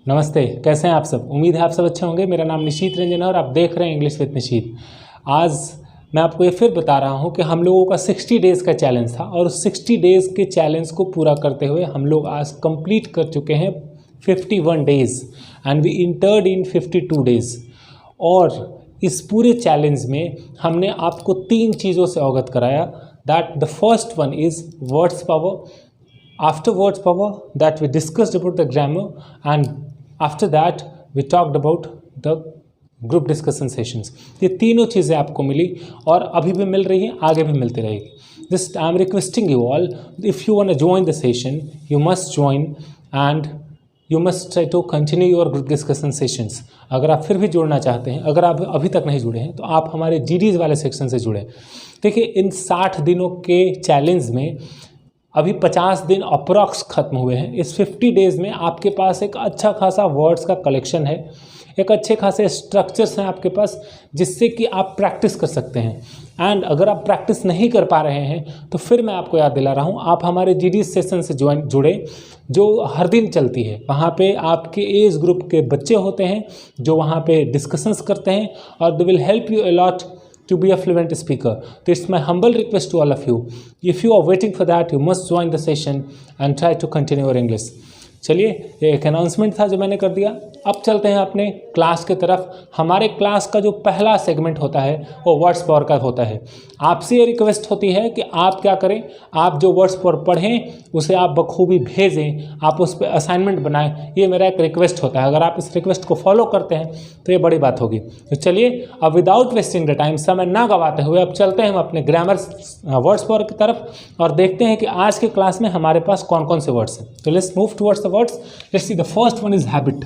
नमस्ते, कैसे हैं आप सब। उम्मीद है आप सब अच्छे होंगे। मेरा नाम निशीत रंजन है और आप देख रहे हैं इंग्लिश विद निशीत। आज मैं आपको ये फिर बता रहा हूँ कि हम लोगों का 60 डेज़ का चैलेंज था और 60 डेज़ के चैलेंज को पूरा करते हुए हम लोग आज कंप्लीट कर चुके हैं 51 days and we entered in 52 days. और इस पूरे चैलेंज में हमने आपको 3 चीज़ों से अवगत कराया। That the first one is words power, after words power that we discussed about the grammar, and after that we talked about the group discussion sessions। ये तीनों चीज़ें आपको मिली और अभी भी मिल रही हैं, आगे भी मिलती रहेगी। Just I am requesting you all, if you want to join the session you must join and you must try to continue your group discussion sessions। अगर आप फिर भी जुड़ना चाहते हैं, अगर आप अभी तक नहीं जुड़े हैं तो आप हमारे GDs वाले सेक्शन से जुड़ें। देखिए, इन 60 दिनों के चैलेंज में अभी 50 दिन अप्रॉक्स ख़त्म हुए हैं। इस 50 डेज़ में आपके पास एक अच्छा खासा वर्ड्स का कलेक्शन है, एक अच्छे खासे स्ट्रक्चर्स हैं आपके पास जिससे कि आप प्रैक्टिस कर सकते हैं। एंड अगर आप प्रैक्टिस नहीं कर पा रहे हैं तो फिर मैं आपको याद दिला रहा हूँ, आप हमारे GD सेशन से जुड़े जो हर दिन चलती है। वहाँ पे आपके एज ग्रुप के बच्चे होते हैं जो वहाँ पे डिस्कशंस करते हैं और they will help you a lot to be a fluent speaker। So it's my humble request to all of you, if you are waiting for that you must join the session and try to continue your English। चलिए, ये एक announcement था जो मैंने कर दिया। अब चलते हैं अपने क्लास के तरफ। हमारे क्लास का जो पहला सेगमेंट होता है वो वर्ड्स पावर का होता है। आपसे ये रिक्वेस्ट होती है कि आप क्या करें, आप जो वर्ड्स पावर पढ़ें उसे आप बखूबी भेजें, आप उस पर असाइनमेंट बनाएं। ये मेरा एक रिक्वेस्ट होता है। अगर आप इस रिक्वेस्ट को फॉलो करते हैं तो ये बड़ी बात होगी। तो चलिए, अब विदाउट वेस्टिंग द टाइम, समय ना गवाते हुए अब चलते हैं हम अपने ग्रामर वर्ड्स पावर की तरफ और देखते हैं कि आज के क्लास में हमारे पास कौन कौन से वर्ड्स हैं। तो let's move towards words. Let's see, the first one is habit.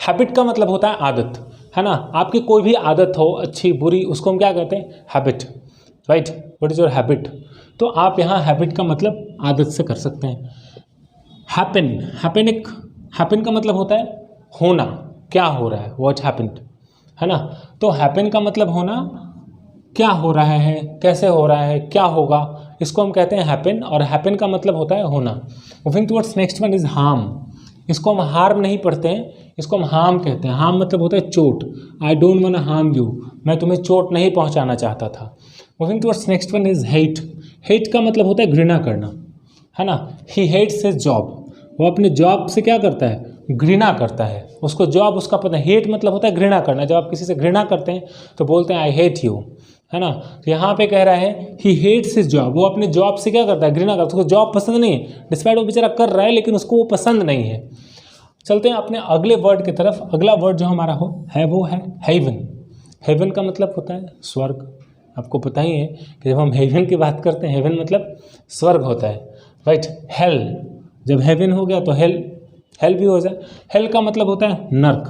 Habit का मतलब होता है आदत, है ना। आपकी कोई भी आदत हो, अच्छी बुरी, उसको हम क्या कहते हैं, habit, right. What is your habit. तो आप यहाँ हैबिट का मतलब आदत से कर सकते हैं। हैपन, हैपन का मतलब होता है होना, क्या हो रहा है, व्हाट हैपेंड, है ना। तो हैपन का मतलब होना, क्या हो रहा है, कैसे हो रहा है, क्या होगा, इसको हम कहते हैं हैपन। और हैपन का मतलब होता है होना। Moving towards next one is harm. इसको हम हार्म नहीं पढ़ते हैं, इसको हम हार्म कहते हैं। हार्म मतलब होता है चोट। I don't want to harm you, मैं तुम्हें चोट नहीं पहुंचाना चाहता था। Moving towards next one is hate. Hate का मतलब होता है घृणा करना, है ना। ही हेट्स हिज जॉब, वो अपने जॉब से क्या करता है, घृणा करता है। उसको जॉब उसका पता है। हेट मतलब होता है घृणा करना। जब आप किसी से घृणा करते हैं तो बोलते हैं आई हेट यू, है ना। तो यहाँ पे कह रहा है ही हेट्स हिज जॉब, वो अपने जॉब से क्या करता है, घृणा करता है। उसको जॉब पसंद नहीं है, डिस्पाइट वो बेचारा कर रहा है लेकिन उसको वो पसंद नहीं है। चलते हैं अपने अगले वर्ड की तरफ। अगला वर्ड जो हमारा वो है हेवन। हेवन का मतलब होता है स्वर्ग। आपको पता ही है कि जब हम हेवन की बात करते हैं, हेवन मतलब स्वर्ग होता है, राइट। हेल, जब हेवन हो गया तो हेल भी हो जाए। हेल का मतलब होता है नर्क,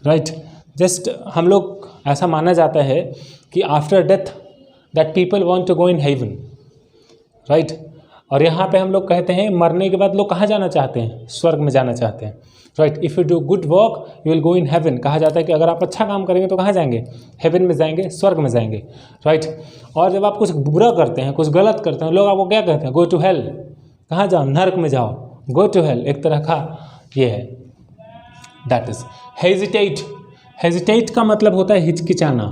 राइट। जस्ट हम लोग ऐसा माना जाता है कि after death that people want to go in heaven, right. और यहाँ पे हम लोग कहते हैं मरने के बाद लोग कहाँ जाना चाहते हैं, स्वर्ग में जाना चाहते हैं, right. If you do good work you will go in haven. कहा जाता है कि अगर आप अच्छा काम करेंगे तो कहाँ जाएंगे, हेवन में जाएंगे, स्वर्ग में जाएंगे, राइट। और जब आप कुछ बुरा करते हैं, कुछ गलत करते हैं, लोग आपको क्या कहते हैं, गो टू हेल, कहाँ जाओ, नर्क में जाओ, गो टू हेल, एक तरह का ये है। That is hesitate. हेजिटेट का मतलब होता है हिचकिचाना,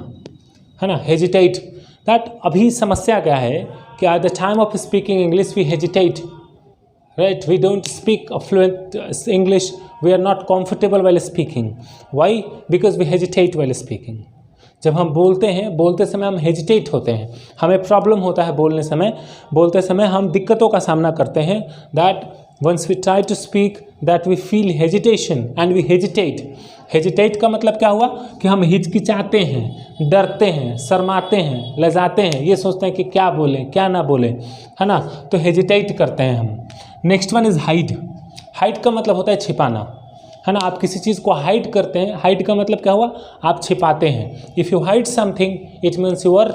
है ना। हेजिटेट, दैट अभी समस्या क्या है कि at the time of speaking English we hesitate, right. We don't speak fluent English, we are not comfortable while speaking. Why? Because we hesitate while speaking. जब हम बोलते हैं, बोलते समय हम हेजिटेट होते हैं, हमें प्रॉब्लम होता है बोलते समय हम दिक्कतों का सामना करते हैं। That once we try to speak that we feel hesitation and we hesitate. Hesitate का मतलब क्या हुआ कि हम हिचकिचाते हैं, डरते हैं, शर्माते हैं, लजाते हैं, ये सोचते हैं कि क्या बोलें क्या ना बोलें, है ना। तो हेजिटेट करते हैं हम। Next one is hide. Hide का मतलब होता है छिपाना, है ना। आप किसी चीज़ को हाइड करते हैं, हाइड का मतलब क्या हुआ, आप छिपाते हैं। If you hide something it means you are,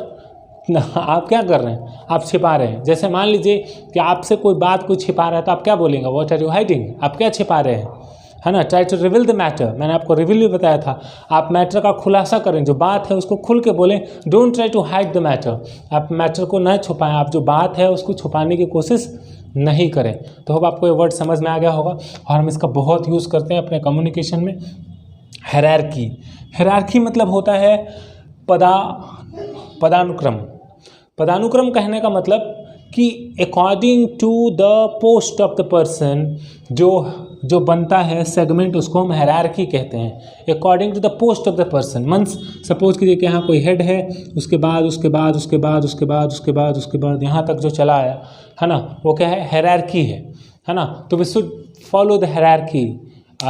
आप क्या कर रहे हैं, आप छिपा रहे हैं। जैसे मान लीजिए कि आपसे कोई बात कोई छिपा रहा है तो आप क्या बोलेंगे, व्हाट आर यू हाइडिंग, आप क्या छिपा रहे हैं, है ना। Try to reveal the matter, मैंने आपको रिवील भी बताया था। आप मैटर का खुलासा करें, जो बात है उसको खुल के बोलें। Don't try to hide the matter, आप मैटर को न छुपाएं, आप जो बात है उसको छुपाने की कोशिश नहीं करें। तो अब आपको ये वर्ड समझ में आ गया होगा और हम इसका बहुत यूज़ करते हैं अपने कम्युनिकेशन में। हायरार्की, हायरार्की मतलब होता है पदानुक्रम। पदानुक्रम कहने का मतलब कि according to the post of the person, जो बनता है सेगमेंट, उसको हम हायरार्की कहते हैं। According to the post of the person means suppose कीजिए कि यहाँ कोई हेड है, उसके बाद यहाँ तक जो चला आया है ना, वो क्या है, हायरार्की है ना। तो we should follow the hierarchy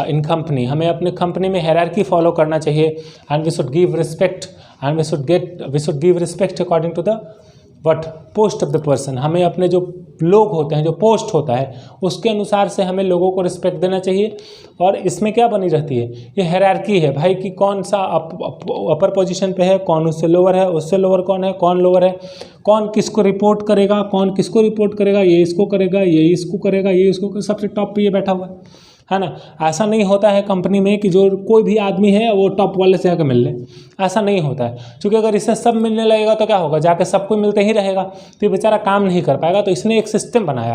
in company. हमें अपने कंपनी में हायरार्की फॉलो करना चाहिए and we should give respect and we should give respect according to the post of the person. हमें अपने जो लोग होते हैं, जो पोस्ट होता है, उसके अनुसार से हमें लोगों को रिस्पेक्ट देना चाहिए। और इसमें क्या बनी रहती है, ये हायरार्की है भाई कि कौन सा अपर पोजीशन पे है, कौन उससे लोअर है, उससे लोअर कौन है, कौन लोअर है, कौन किसको रिपोर्ट करेगा, कौन किसको रिपोर्ट करेगा, ये इसको करेगा, ये इसको करेगा, ये इसको, सबसे टॉप पे ये बैठा हुआ है ना। ऐसा नहीं होता है कंपनी में कि जो कोई भी आदमी है वो टॉप वाले से आकर मिल ले, ऐसा नहीं होता है। क्योंकि अगर इससे सब मिलने लगेगा तो क्या होगा, जाके सबको मिलते ही रहेगा तो ये बेचारा काम नहीं कर पाएगा। तो इसने एक सिस्टम बनाया,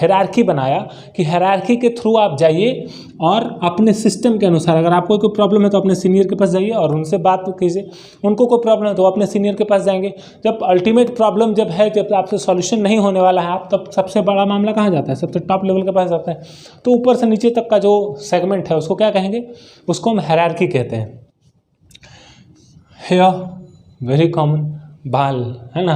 हायरार्की बनाया कि हायरार्की के थ्रू आप जाइए और अपने सिस्टम के अनुसार, अगर आपको कोई प्रॉब्लम है तो अपने सीनियर के पास जाइए और उनसे बात कीजिए, उनको कोई प्रॉब्लम है तो अपने सीनियर के पास जाएंगे। जब अल्टीमेट प्रॉब्लम जब आपसे सॉल्यूशन नहीं होने वाला है, आप तब सबसे बड़ा मामला कहाँ जाता है, सबसे टॉप लेवल के पास जाता है। तो ऊपर से नीचे तक का जो सेगमेंट है उसको क्या कहेंगे, उसको हम हायरार्की कहते हैं। हेयर वेरी कॉमन, बाल है ना,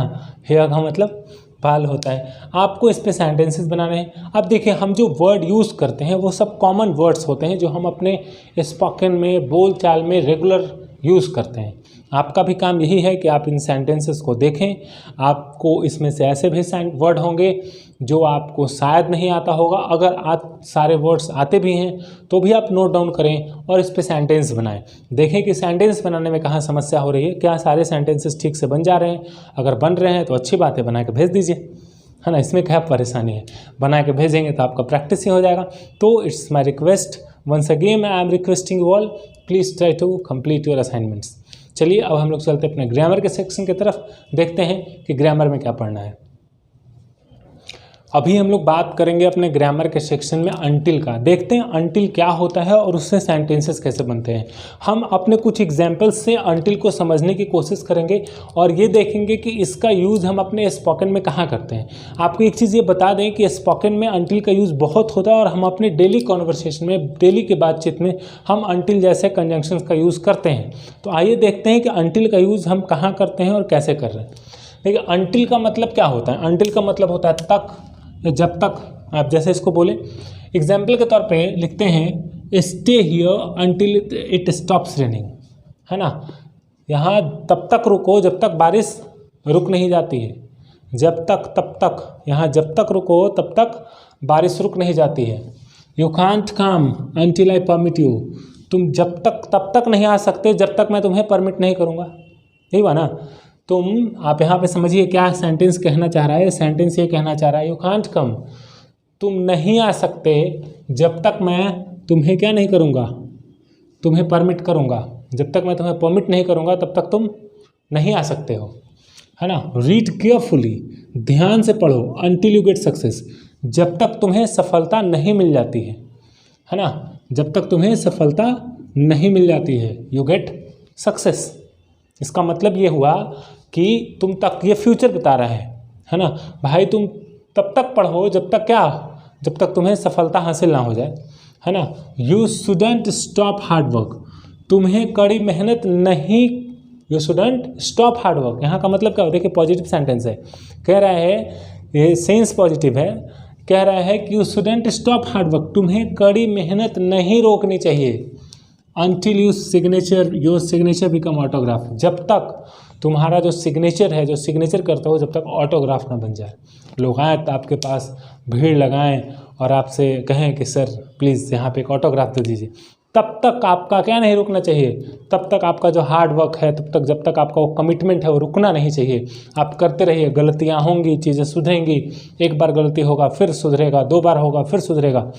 हेयर का मतलब बाल होता है। आपको इस पे सेंटेंसेस बनाने हैं। अब देखिए, हम जो वर्ड यूज़ करते हैं वो सब कॉमन वर्ड्स होते हैं जो हम अपने स्पोकन में, बोल चाल में रेगुलर यूज़ करते हैं। आपका भी काम यही है कि आप इन सेंटेंसेस को देखें। आपको इसमें से ऐसे भी वर्ड होंगे जो आपको शायद नहीं आता होगा, अगर आप सारे वर्ड्स आते भी हैं तो भी आप नोट डाउन करें और इस पे सेंटेंस बनाएं। देखें कि सेंटेंस बनाने में कहाँ समस्या हो रही है, क्या सारे सेंटेंसेस ठीक से बन जा रहे हैं। अगर बन रहे हैं तो अच्छी बात है, बना के भेज दीजिए, है ना। इसमें क्या परेशानी है, बना के भेजेंगे तो आपका प्रैक्टिस ही हो जाएगा। तो it's my request, once again I am requesting you all, please try to complete your assignments. चलिए अब हम लोग चलते हैं अपने ग्रामर के सेक्शन की तरफ, देखते हैं कि ग्रामर में क्या पढ़ना है। अभी हम लोग बात करेंगे अपने ग्रामर के सेक्शन में अंटिल का। देखते हैं अंटिल क्या होता है और उससे सेंटेंसेस कैसे बनते हैं। हम अपने कुछ एग्जाम्पल्स से अंटिल को समझने की कोशिश करेंगे और ये देखेंगे कि इसका यूज़ हम अपने स्पोकन में कहाँ करते हैं। आपको एक चीज़ ये बता दें कि स्पोकन में अंटिल का यूज़ बहुत होता है और हम अपने डेली कॉन्वर्सेशन में, डेली की बातचीत में हम अंटिल जैसे कंजंक्शंस का यूज़ करते हैं। तो आइए देखते हैं कि अंटिल का यूज़ हम कहाँ करते हैं और कैसे कर रहे हैं। देखिए, अंटिल का मतलब क्या होता है। अंटिल का मतलब होता है तक, जब तक। आप जैसे इसको बोले, एग्जाम्पल के तौर पे लिखते हैं stay here until it stops raining, है ना। यहाँ तब तक रुको जब तक बारिश रुक नहीं जाती है, जब तक तब तक, यहाँ जब तक रुको तब तक बारिश रुक नहीं जाती है। You can't come until I permit you, तुम जब तक तब तक नहीं आ सकते जब तक मैं तुम्हें परमिट नहीं करूँगा, यही हुआ ना। आप यहाँ पे समझिए क्या सेंटेंस कहना चाह रहा है। सेंटेंस ये कहना चाह रहा है, यू कांट कम, तुम नहीं आ सकते जब तक मैं तुम्हें क्या नहीं करूँगा, तुम्हें परमिट करूँगा। जब तक मैं तुम्हें परमिट नहीं करूँगा तब तक तुम नहीं आ सकते हो, है ना। रीड केयरफुली, ध्यान से पढ़ो। अंटिल यू गेट सक्सेस, जब तक तुम्हें सफलता नहीं मिल जाती है ना। जब तक तुम्हें सफलता नहीं मिल जाती है, यू गेट सक्सेस। इसका मतलब ये हुआ कि तुम तक, ये फ्यूचर बता रहा है ना भाई। तुम तब तक पढ़ो जब तक क्या, जब तक तुम्हें सफलता हासिल ना हो जाए, है ना। You shouldn't stop hard work, तुम्हें कड़ी मेहनत नहीं, you shouldn't stop hard work. यहाँ का मतलब क्या हो, देखिए पॉजिटिव सेंटेंस है, कह रहा है, ये सेंस पॉजिटिव है, कह रहा है कि you shouldn't stop hard work, तुम्हें कड़ी मेहनत नहीं रोकनी चाहिए। Until your signature become autograph, जब तक तुम्हारा जो सिग्नेचर है, जो सिग्नेचर करते हो, जब तक ऑटोग्राफ ना बन जाए। लोग आए तो आपके पास, भीड़ लगाएं और आपसे कहें कि सर प्लीज़ यहाँ पे एक ऑटोग्राफ दे दीजिए, तब तक आपका क्या नहीं रुकना चाहिए। तब तक आपका जो हार्ड वर्क है, तब तक, जब तक आपका वो कमिटमेंट है वो रुकना नहीं चाहिए। आप करते रहिए, गलतियाँ होंगी, चीज़ें सुधरेंगी। एक बार गलती होगा फिर सुधरेगा, 2 बार होगा फिर सुधरेगा।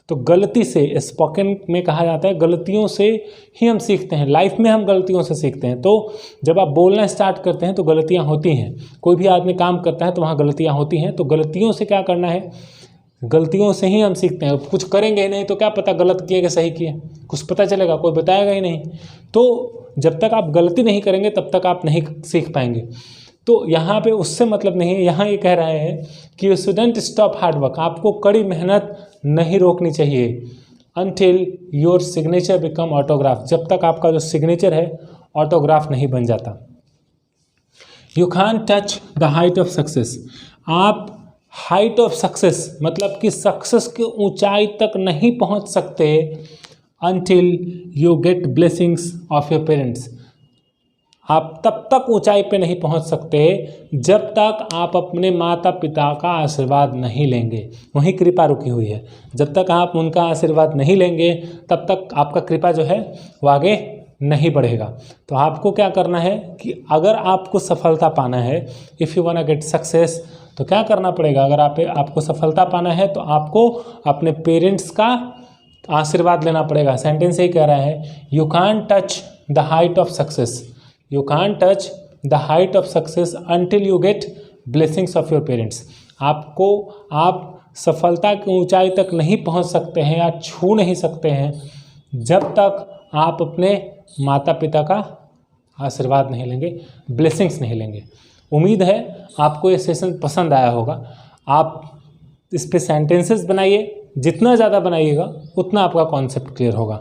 तो गलती से, स्पोकन में कहा जाता है गलतियों से ही हम सीखते हैं। लाइफ में हम गलतियों से सीखते हैं। तो जब आप बोलना स्टार्ट करते हैं तो गलतियाँ होती हैं, कोई भी आदमी काम करता है तो वहाँ गलतियाँ होती हैं। तो गलतियों से क्या करना है, गलतियों से ही हम सीखते हैं। कुछ करेंगे ही नहीं तो क्या पता गलत किए कि सही किए, कुछ पता चलेगा, कोई बताएगा ही नहीं। तो जब तक आप गलती नहीं करेंगे तब तक आप नहीं सीख पाएंगे। तो यहाँ पे उससे मतलब नहीं है, यहाँ ये कह रहे हैं कि you shouldn't stop hard work, आपको कड़ी मेहनत नहीं रोकनी चाहिए until your signature become autograph, जब तक आपका जो सिग्नेचर है ऑटोग्राफ नहीं बन जाता। You can touch the height of success, आप हाइट ऑफ सक्सेस मतलब कि सक्सेस की ऊंचाई तक नहीं पहुंच सकते until you get blessings of your parents, आप तब तक ऊंचाई पे नहीं पहुंच सकते जब तक आप अपने माता पिता का आशीर्वाद नहीं लेंगे। वहीं कृपा रुकी हुई है, जब तक आप उनका आशीर्वाद नहीं लेंगे तब तक आपका कृपा जो है वो आगे नहीं बढ़ेगा। तो आपको क्या करना है कि अगर आपको सफलता पाना है, if you want get success, तो क्या करना पड़ेगा, अगर आपको सफलता पाना है तो आपको अपने पेरेंट्स का आशीर्वाद लेना पड़ेगा। सेंटेंस यही कह रहा है, you can touch the height of success, you can touch the height of success until you get blessings of your parents, आप सफलता की ऊंचाई तक नहीं पहुंच सकते हैं या छू नहीं सकते हैं जब तक आप अपने माता पिता का आशीर्वाद नहीं लेंगे, ब्लेसिंग्स नहीं लेंगे। उम्मीद है आपको ये सेशन पसंद आया होगा। आप इस पे सेंटेंसेस बनाइए, जितना ज़्यादा बनाइएगा उतना आपका कॉन्सेप्ट क्लियर होगा।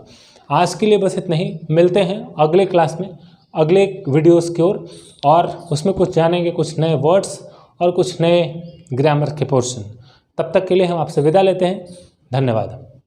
आज के लिए बस इतना ही, मिलते हैं अगले क्लास में अगले वीडियोस की ओर, और उसमें कुछ जानेंगे, कुछ नए वर्ड्स और कुछ नए ग्रामर के पोर्शन। तब तक के लिए हम आपसे विदा लेते हैं। धन्यवाद।